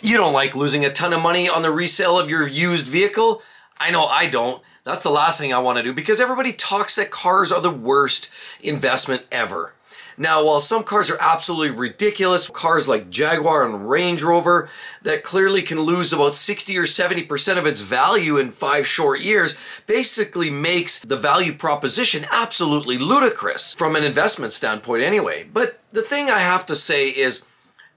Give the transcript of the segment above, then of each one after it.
You don't like losing a ton of money on the resale of your used vehicle? I know I don't. That's the last thing I want to do because everybody talks that cars are the worst investment ever. Now, while some cars are absolutely ridiculous, cars like Jaguar and Range Rover that clearly can lose about 60 or 70% of its value in 5 short years basically makes the value proposition absolutely ludicrous from an investment standpoint anyway. But the thing I have to say is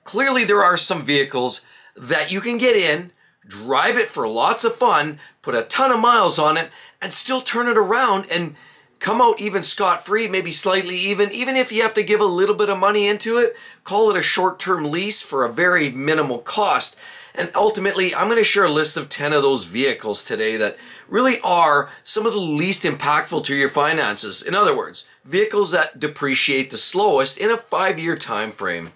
clearly there are some vehicles that you can get in, drive it for lots of fun, put a ton of miles on it, and still turn it around and come out even scot-free, maybe slightly even if you have to give a little bit of money into it, call it a short-term lease for a very minimal cost. And ultimately, I'm going to share a list of 10 of those vehicles today that really are some of the least impactful to your finances. In other words, vehicles that depreciate the slowest in a 5-year time frame.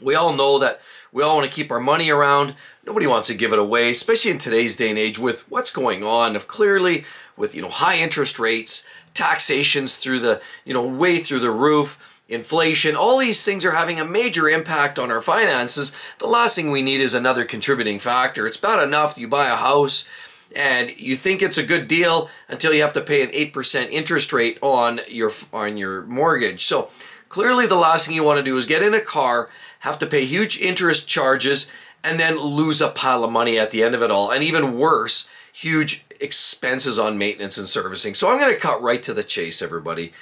We all know that we all want to keep our money around. Nobody wants to give it away, especially in today's day and age with what's going on. Clearly, with high interest rates, taxations through the way through the roof, inflation, all these things are having a major impact on our finances. The last thing we need is another contributing factor. It's bad enough you buy a house and you think it's a good deal until you have to pay an 8% interest rate on your mortgage. So clearly the last thing you want to do is get in a car, have to pay huge interest charges, and then lose a pile of money at the end of it all. And even worse, huge expenses on maintenance and servicing. So I'm going to cut right to the chase, everybody.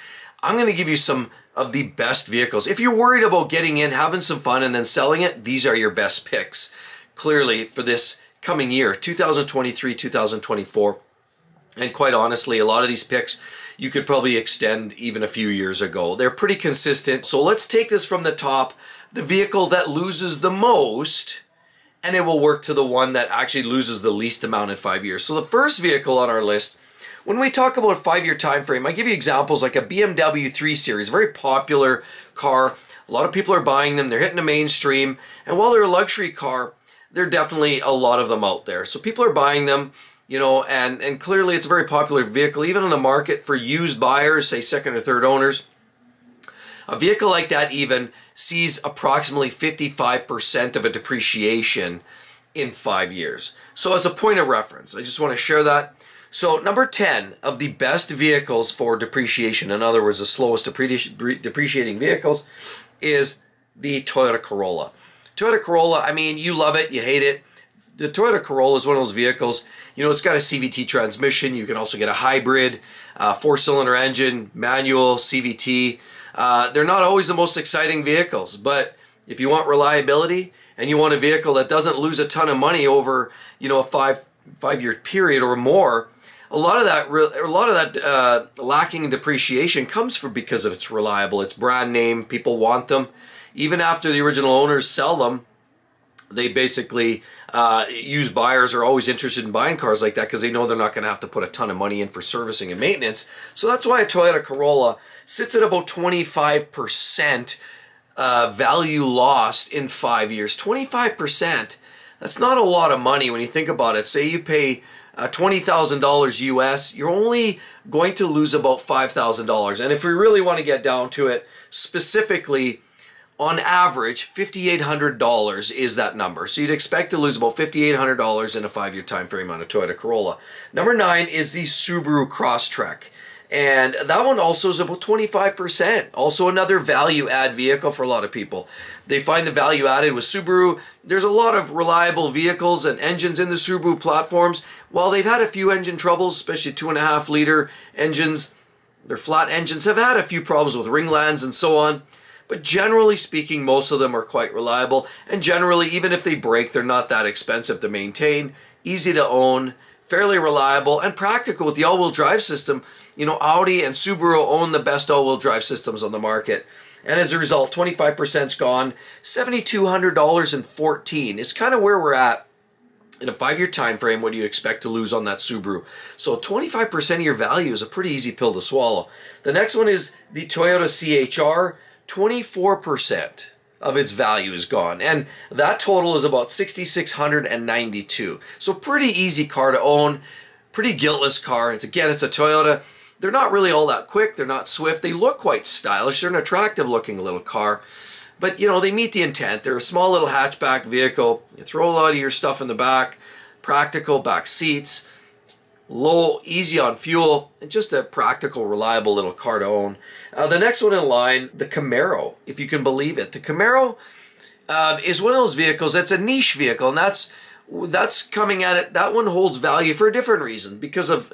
I'm going to give you some of the best vehicles. If you're worried about getting in, having some fun, and then selling it, these are your best picks. Clearly, for this coming year, 2023, 2024. And quite honestly, a lot of these picks you could probably extend even a few years ago. They're pretty consistent. So let's take this from the top. The vehicle that loses the most, and it will work to the one that actually loses the least amount in 5 years. So the first vehicle on our list, when we talk about a 5-year time frame, I give you examples like a BMW 3 Series, a very popular car. A lot of people are buying them. They're hitting the mainstream. And while they're a luxury car, there are definitely a lot of them out there. So people are buying them, and clearly it's a very popular vehicle, even on the market for used buyers, say second or third owners. A vehicle like that even sees approximately 55% of a depreciation in 5 years. So as a point of reference, I just want to share that. So number 10 of the best vehicles for depreciation, in other words, the slowest depreciating vehicles, is the Toyota Corolla. Toyota Corolla, I mean, you love it, you hate it. The Toyota Corolla is one of those vehicles, it's got a CVT transmission. You can also get a hybrid, 4-cylinder engine, manual, CVT. They're not always the most exciting vehicles, but if you want reliability and you want a vehicle that doesn't lose a ton of money over, a five-year period or more, a lot of that lacking in depreciation comes because of it's reliable, it's brand name, people want them. Even after the original owners sell them, they basically, used buyers are always interested in buying cars like that because they know they're not going to have to put a ton of money in for servicing and maintenance. So that's why a Toyota Corolla sits at about 25% value lost in 5 years. 25%. That's not a lot of money when you think about it. Say you pay $20,000 US, you're only going to lose about $5,000. And if we really want to get down to it, specifically, on average, $5,800 is that number. So you'd expect to lose about $5,800 in a 5-year time frame on a Toyota Corolla. Number 9 is the Subaru Crosstrek. And that one also is about 25%. Also another value add vehicle for a lot of people. They find the value added with Subaru. There's a lot of reliable vehicles and engines in the Subaru platforms. While they've had a few engine troubles, especially 2.5 liter engines, their flat engines have had a few problems with ringlands and so on. But generally speaking, most of them are quite reliable. And generally, even if they break, they're not that expensive to maintain, easy to own, fairly reliable, and practical with the all-wheel drive system. Audi and Subaru own the best all-wheel drive systems on the market. And as a result, 25%'s gone. $7,200.14 is kind of where we're at in a 5-year time frame. What do you expect to lose on that Subaru? So 25% of your value is a pretty easy pill to swallow. The next one is the Toyota CHR. 24% of its value is gone, and that total is about $6,692. So pretty easy car to own, pretty guiltless car. It's a Toyota. They're not really all that quick. They're not swift. They look quite stylish. They're an attractive looking little car. But, you know, they meet the intent. They're a small little hatchback vehicle. You throw a lot of your stuff in the back, practical back seats, low, easy on fuel, and just a practical, reliable little car to own. The next one in line, the Camaro, if you can believe it. The Camaro is one of those vehicles that's a niche vehicle, and that's coming at it. That one holds value for a different reason, because of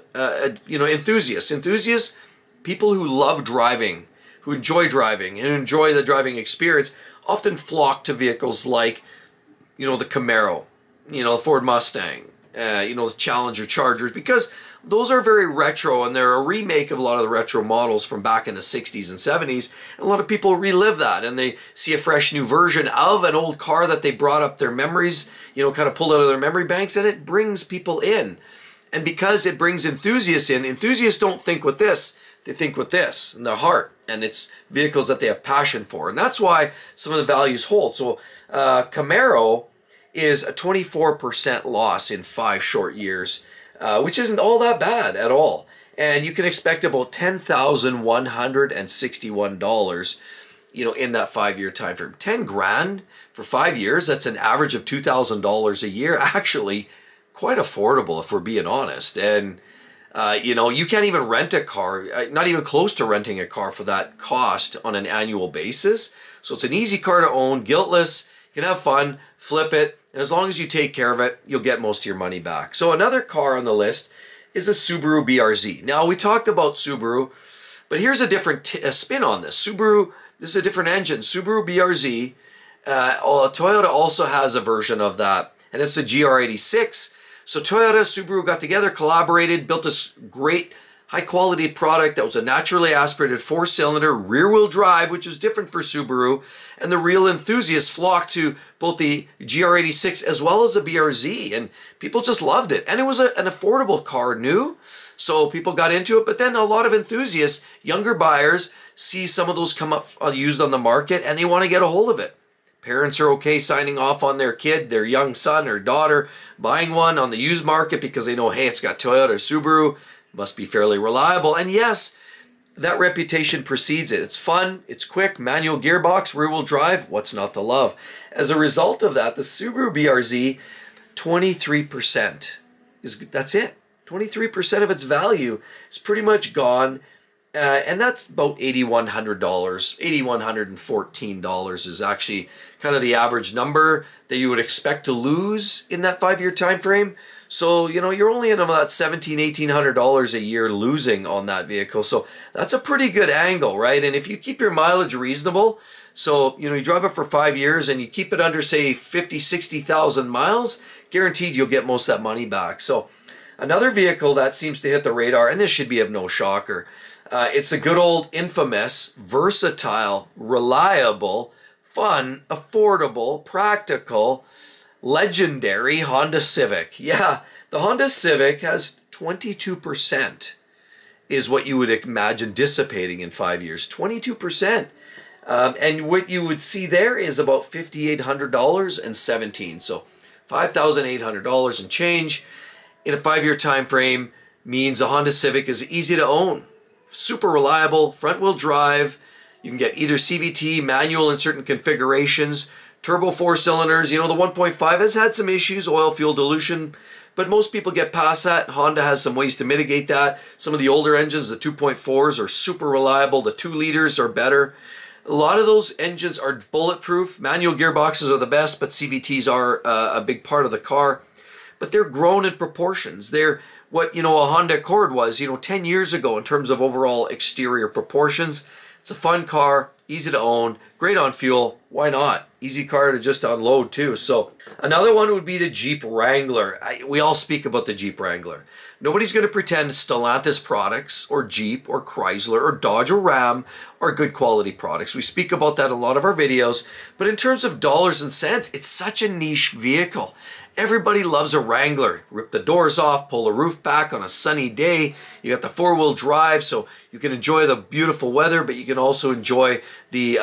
you know, enthusiasts, people who love driving, who enjoy driving and enjoy the driving experience, often flock to vehicles like, you know, the Camaro, you know, the Ford Mustang, you know, the Challenger Chargers, because those are very retro, and they're a remake of a lot of the retro models from back in the 60s and 70s. And a lot of people relive that, and they see a fresh new version of an old car that they brought up their memories, you know, kind of pulled out of their memory banks, and it brings people in. And because it brings enthusiasts in, enthusiasts don't think with this, they think with this in their heart, and it's vehicles that they have passion for. And that's why some of the values hold. So Camaro is a 24% loss in 5 short years, which isn't all that bad at all. And you can expect about $10,161, you know, in that 5-year time frame. 10 grand for 5 years, that's an average of $2,000 a year. Actually, quite affordable if we're being honest. And you know, you can't even rent a car, not even close to renting a car for that cost on an annual basis. So it's an easy car to own, guiltless, you can have fun, flip it, and as long as you take care of it, you'll get most of your money back. So another car on the list is a Subaru BRZ. Now, we talked about Subaru, but here's a different spin on this. Subaru, this is a different engine. Subaru BRZ, Toyota also has a version of that, and it's the GR86. So Toyota, Subaru got together, collaborated, built this great high-quality product that was a naturally aspirated 4-cylinder rear-wheel drive, which is different for Subaru, and the real enthusiasts flocked to both the GR86 as well as the BRZ, and people just loved it. And it was an affordable car, new, so people got into it. But then a lot of enthusiasts, younger buyers, see some of those come up used on the market, and they want to get a hold of it. Parents are okay signing off on their kid, their young son or daughter, buying one on the used market because they know, hey, it's got Toyota or Subaru, must be fairly reliable. And yes, that reputation precedes it. It's fun, it's quick, manual gearbox, rear-wheel drive, what's not to love? As a result of that, the Subaru BRZ, 23%, that's it. 23% of its value is pretty much gone. And that's about $8,100. $8,114 is actually kind of the average number that you would expect to lose in that 5-year time frame. So, you know, you're only in about $1,700, $1,800 a year losing on that vehicle. So that's a pretty good angle, right? And if you keep your mileage reasonable, so, you know, you drive it for 5 years and you keep it under, say, 50, 60,000 miles, guaranteed you'll get most of that money back. So another vehicle that seems to hit the radar, and this should be of no shocker, it's the good old infamous, versatile, reliable, fun, affordable, practical, legendary Honda Civic. Yeah, the Honda Civic has 22% is what you would imagine dissipating in 5 years. 22%. And what you would see there is about $5,800 and 17. So $5,800 and change in a 5-year time frame means a Honda Civic is easy to own. Super reliable, front-wheel drive. You can get either CVT, manual in certain configurations, turbo 4 cylinders. You know, the 1.5 has had some issues, oil fuel dilution, but most people get past that. Honda has some ways to mitigate that. Some of the older engines, the 2.4s, are super reliable. The 2 liters are better. A lot of those engines are bulletproof. Manual gearboxes are the best, but CVTs are a big part of the car. But they're grown in proportions. They're what, you know, a Honda Accord was, you know, 10 years ago in terms of overall exterior proportions. It's a fun car, easy to own, great on fuel. Why not? Easy car to just unload too. So another one would be the Jeep Wrangler. We all speak about the Jeep Wrangler. Nobody's going to pretend Stellantis products or Jeep or Chrysler or Dodge or Ram are good quality products. We speak about that in a lot of our videos. But in terms of dollars and cents, it's such a niche vehicle. Everybody loves a Wrangler. Rip the doors off, pull the roof back on a sunny day. You got the 4-wheel drive, so you can enjoy the beautiful weather, but you can also enjoy the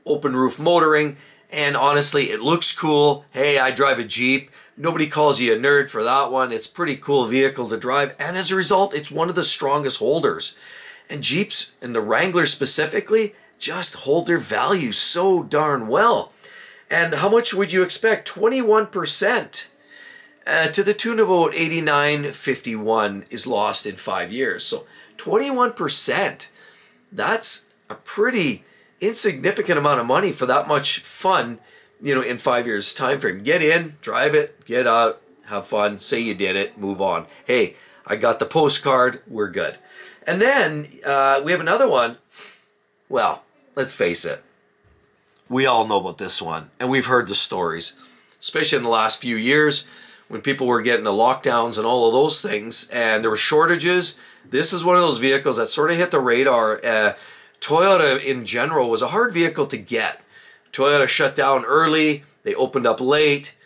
open roof motoring. And honestly, it looks cool. Hey, I drive a Jeep. Nobody calls you a nerd for that one. It's a pretty cool vehicle to drive. And as a result, it's one of the strongest holders. And Jeeps, and the Wrangler specifically, just hold their value so darn well. And how much would you expect? 21%. To the tune of about 89.51 is lost in 5 years. So 21%. That's a pretty insignificant amount of money for that much fun, in 5 years time frame. Get in, drive it, get out, have fun, say you did it, move on. Hey, I got the postcard, we're good. And then we have another one. Well, let's face it. We all know about this one, and we've heard the stories, especially in the last few years when people were getting the lockdowns and all of those things, and there were shortages. This is one of those vehicles that sort of hit the radar. Toyota in general was a hard vehicle to get. Toyota shut down early. They opened up late.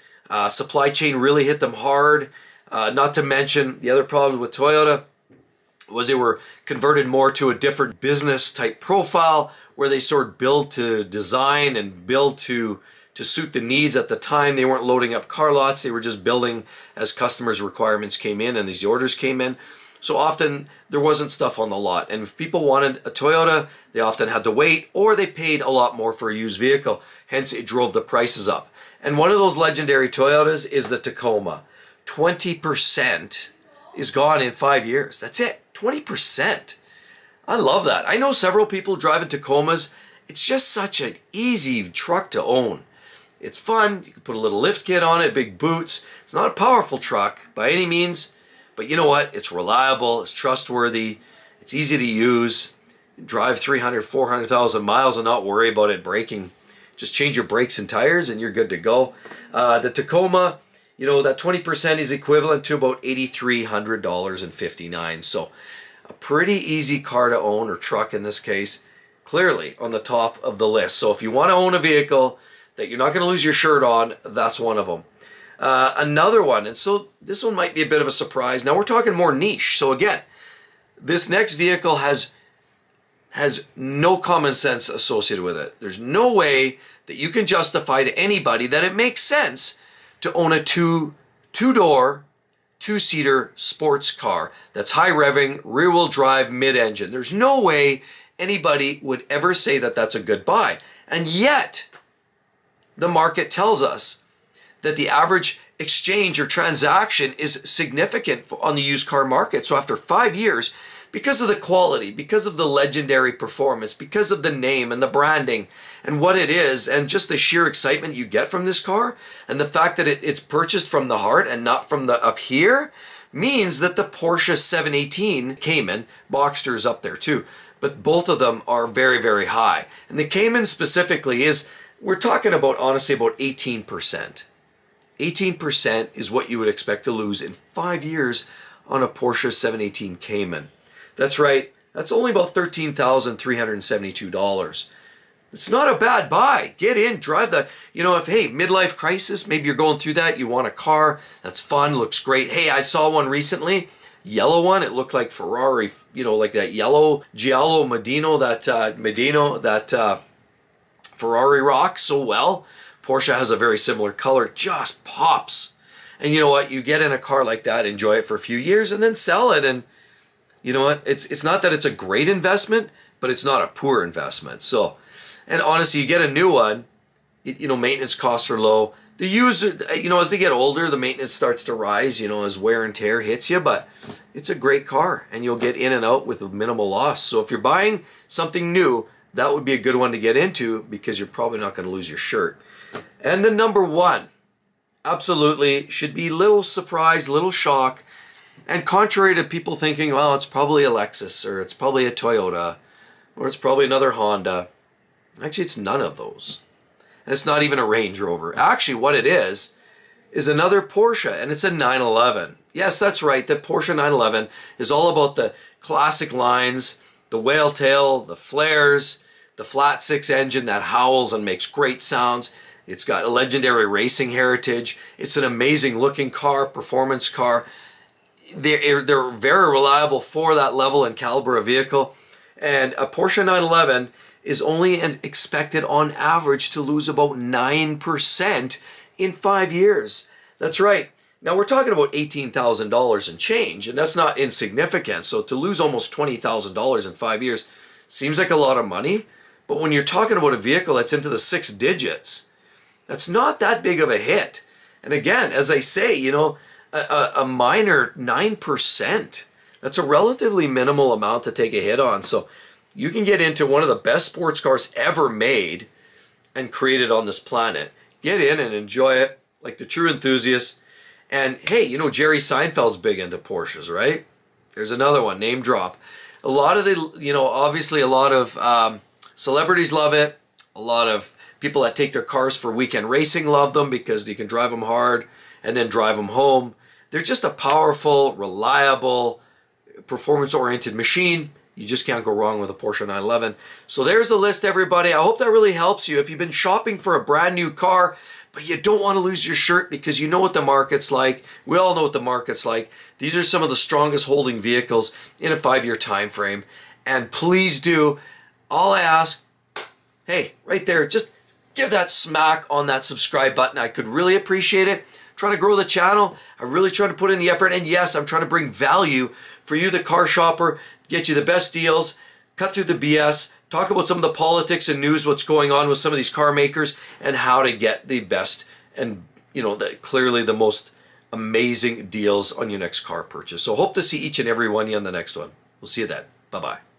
Supply chain really hit them hard. Not to mention the other problem with Toyota was they were converted more to a different business type profile where they sort of build to design and build to suit the needs at the time. They weren't loading up car lots. They were just building as customers' requirements came in and these orders came in. So often there wasn't stuff on the lot. And if people wanted a Toyota, they often had to wait, or they paid a lot more for a used vehicle. Hence, it drove the prices up. And one of those legendary Toyotas is the Tacoma. 20% is gone in 5 years. That's it. 20%. I love that. I know several people driving Tacomas. It's just such an easy truck to own. It's fun. You can put a little lift kit on it, big boots. It's not a powerful truck by any means, but you know what? It's reliable. It's trustworthy. It's easy to use. Drive 300, 400,000 miles and not worry about it breaking. Just change your brakes and tires and you're good to go. The Tacoma, that 20% is equivalent to about $8,300.59. So a pretty easy car to own, or truck in this case, clearly on the top of the list. So if you want to own a vehicle that you're not going to lose your shirt on, that's one of them. Another one, and so this one might be a bit of a surprise. Now we're talking more niche. So again, this next vehicle has no common sense associated with it. There's no way that you can justify to anybody that it makes sense to own a two-door, two-seater sports car that's high revving, rear-wheel drive, mid-engine. There's no way anybody would ever say that that's a good buy. And yet, the market tells us that the average exchange or transaction is significant on the used car market. So after 5 years, because of the quality, because of the legendary performance, because of the name and the branding and what it is, and just the sheer excitement you get from this car, and the fact that it's purchased from the heart and not from the up here, means that the Porsche 718 Cayman, Boxster's up there too, but both of them are very, very high. And the Cayman specifically we're talking about, honestly, about 18%. 18% is what you would expect to lose in 5 years on a Porsche 718 Cayman. That's right, that's only about $13,372. It's not a bad buy. Get in, drive that. If, hey, midlife crisis, maybe you're going through that, you want a car that's fun, looks great. Hey, I saw one recently, yellow one, it looked like Ferrari, like that yellow Giallo Medino, that Ferrari rocks so well. Porsche has a very similar color, it just pops. And you know what, you get in a car like that, enjoy it for a few years, and then sell it. And you know what, it's not that it's a great investment, but it's not a poor investment. So, and honestly, you get a new one, maintenance costs are low. The user, as they get older, the maintenance starts to rise, as wear and tear hits you, but it's a great car and you'll get in and out with minimal loss. So if you're buying something new, that would be a good one to get into because you're probably not going to lose your shirt. And the number one, absolutely, should be little surprise, little shock, and contrary to people thinking, well, it's probably a Lexus, or it's probably a Toyota, or it's probably another Honda. Actually, it's none of those. And it's not even a Range Rover. Actually, what it is another Porsche, and it's a 911. Yes, that's right, the Porsche 911 is all about the classic lines, the whale tail, the flares, the flat six engine that howls and makes great sounds. It's got a legendary racing heritage. It's an amazing looking car, performance car. They're very reliable for that level and caliber of vehicle. And a Porsche 911 is only expected on average to lose about 9% in 5 years. That's right. Now we're talking about $18,000 and change, and that's not insignificant. So to lose almost $20,000 in 5 years seems like a lot of money, But when you're talking about a vehicle that's into the 6 digits, that's not that big of a hit. And again, as I say, you know, a minor 9%, that's a relatively minimal amount to take a hit on. So you can get into one of the best sports cars ever made and created on this planet. Get in and enjoy it like the true enthusiast. And hey, you know, Jerry Seinfeld's big into Porsches, right? There's another one, name drop. A lot of the, you know, obviously a lot of celebrities love it. A lot of people that take their cars for weekend racing love them because you can drive them hard and then drive them home. They're just a powerful, reliable, performance-oriented machine. You just can't go wrong with a Porsche 911. So there's a list, everybody. I hope that really helps you. If you've been shopping for a brand new car, but you don't want to lose your shirt because you know what the market's like. We all know what the market's like. These are some of the strongest holding vehicles in a 5-year time frame. And please do, all I ask, hey, right there, just give that smack on that subscribe button. I could really appreciate it. Trying to grow the channel. I'm really trying to put in the effort. And yes, I'm trying to bring value for you, the car shopper, get you the best deals, cut through the BS, talk about some of the politics and news, what's going on with some of these car makers, and how to get the best and, you know, clearly the most amazing deals on your next car purchase. So hope to see each and every one of you on the next one. We'll see you then. Bye-bye.